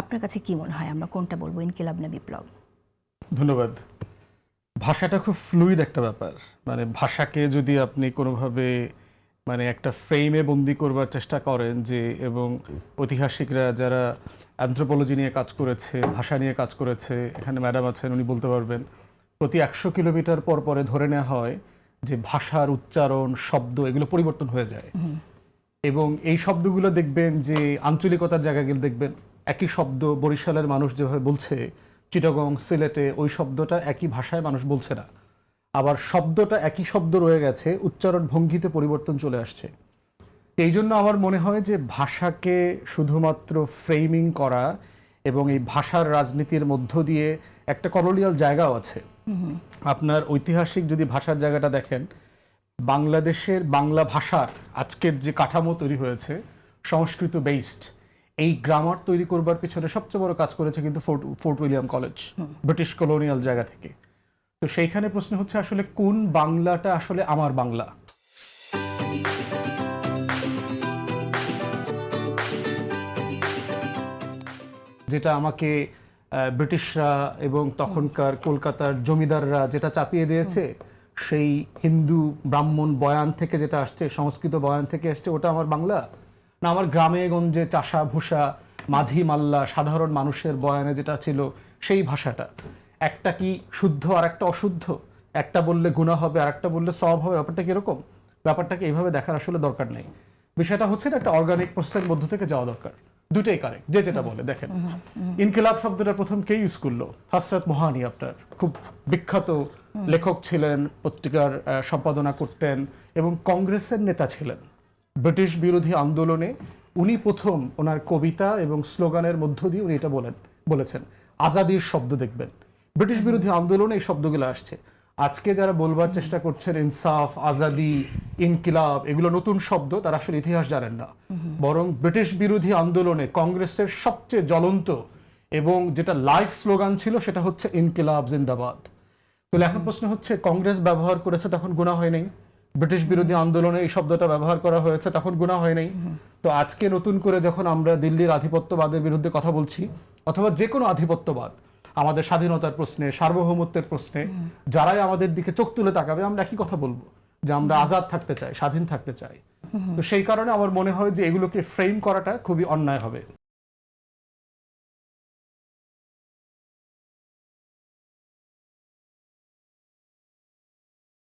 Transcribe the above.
আপনার কাছে কি মনে হয় আমরা কোনটা বলবো, ইনকিলাব না বিপ্লব? ধন্যবাদ। ভাষাটা খুব ফ্লুইড একটা ব্যাপার। মানে ভাষাকে যদি আপনি কোনোভাবে মানে একটা ফ্রেমে বন্দি করবার চেষ্টা করেন যে, এবং ঐতিহাসিকরা যারা অ্যানথ্রোপোলজি নিয়ে কাজ করেছে, ভাষা নিয়ে কাজ করেছে, এখানে ম্যাডাম আছেন, উনি বলতে পারবেন, প্রতি 100 কিলোমিটার পর পরে ধরে নেওয়া হয় যে ভাষার উচ্চারণ, শব্দ এগুলো পরিবর্তন হয়ে যায়। এবং এই শব্দগুলো দেখবেন যে আঞ্চলিকতার জায়গায় গেলে দেখবেন একই শব্দ বরিশালের মানুষ যেভাবে বলছে, চিটাগং, সিলেটে ওই শব্দটা একই ভাষায় মানুষ বলছে না। আবার শব্দটা একই শব্দ রয়ে গেছে, উচ্চারণ ভঙ্গিতে পরিবর্তন চলে আসছে। এই জন্য আমার মনে হয় যে ভাষাকে শুধুমাত্র ফ্রেমিং করা এবং এই ভাষার রাজনীতির মধ্য দিয়ে একটা কলোনিয়াল জায়গাও আছে। আপনার ঐতিহাসিক যদি ভাষার জায়গাটা দেখেন, বাংলাদেশের বাংলা ভাষার আজকের যে কাঠামো তৈরি হয়েছে সংস্কৃত বেসড, এই গ্রামার তৈরি করবার পিছনে সবচেয়ে বড় কাজ করেছে কিন্তু fort William college, British colonial জায়গা থেকে। তো সেইখানে প্রশ্ন হচ্ছে আসলে কোন বাংলাটা আসলে আমার বাংলা। যেটা আমাকে ব্রিটিশরা এবং তখনকার কলকাতার জমিদাররা যেটা চাপিয়ে দিয়েছে, সেই হিন্দু ব্রাহ্মণ বয়ান থেকে যেটা আসছে, সংস্কৃত বয়ান থেকে আসছে, ওটা আমার বাংলা না আমার গ্রামে গঞ্জে চাষা ভুষা মাঝি মাল্লা সাধারণ মানুষের বয়ানে যেটা ছিল সেই ভাষাটা। একটা কি শুদ্ধ আর একটা অশুদ্ধ, একটা বললে গুনাহ হবে আর একটা বললে সওয়াব হবে, ব্যাপারটা কিরকম? ব্যাপারটাকে এইভাবে দেখার আসলে দরকার নেই। বিষয়টা হচ্ছে একটা অর্গানিক প্রসেসের মধ্য থেকে যাওয়া দরকার। দুটোই কারেক্ট, যে যেটা বলে। দেখেন, ইনকিলাব শব্দটা প্রথম কে ইউজ করলো? হযরত মোহানি, আপনার খুব বিখ্যাত লেখক ছিলেন, পত্রিকার সম্পাদনা করতেন এবং কংগ্রেসের নেতা ছিলেন। ব্রিটিশ বিরোধী আন্দোলনে উনি প্রথম ওনার কবিতা এবং স্লোগানের মধ্য দিয়ে উনি এটা বলেছেন। আজাদির শব্দ দেখবেন ব্রিটিশ বিরোধী আন্দোলনে এই শব্দগুলো আসছে। আজকে যারা বলবার চেষ্টা করছেন ইনসাফ, আজাদি, ইনকিলাব, এগুলো নতুন শব্দ, তারা আসলে ইতিহাস জানেন না। বরং ব্রিটিশ বিরোধী আন্দোলনে কংগ্রেসের সবচেয়ে জ্বলন্ত এবং যেটা লাইভ স্লোগান ছিল সেটা হচ্ছে ইনকিলাব জিন্দাবাদ। তো এখন প্রশ্ন হচ্ছে, কংগ্রেস ব্যবহার করেছে তখন গুনাহ হয় নাই? ব্রিটিশ বিরোধী আন্দোলনে এই শব্দটা ব্যবহার করা হয়েছে তখন গুনাহ হয় নাই? তো আজকে নতুন করে যখন আমরা দিল্লির আধিপত্যবাদের বিরুদ্ধে কথা বলছি, অথবা যে কোনো আধিপত্যবাদ, আমাদের স্বাধীনতার প্রশ্নে, সার্বভৌমত্বের প্রশ্নে যারাই আমাদের দিকে চোখ তুলে তাকাবে, আমরা একই কথা বলবো যে আমরা আজাদ থাকতে চাই, স্বাধীন থাকতে চাই। তো সেই কারণে আমার মনে হয় যে এগুলোকে ফ্রেম করাটা খুবই অন্যায় হবে।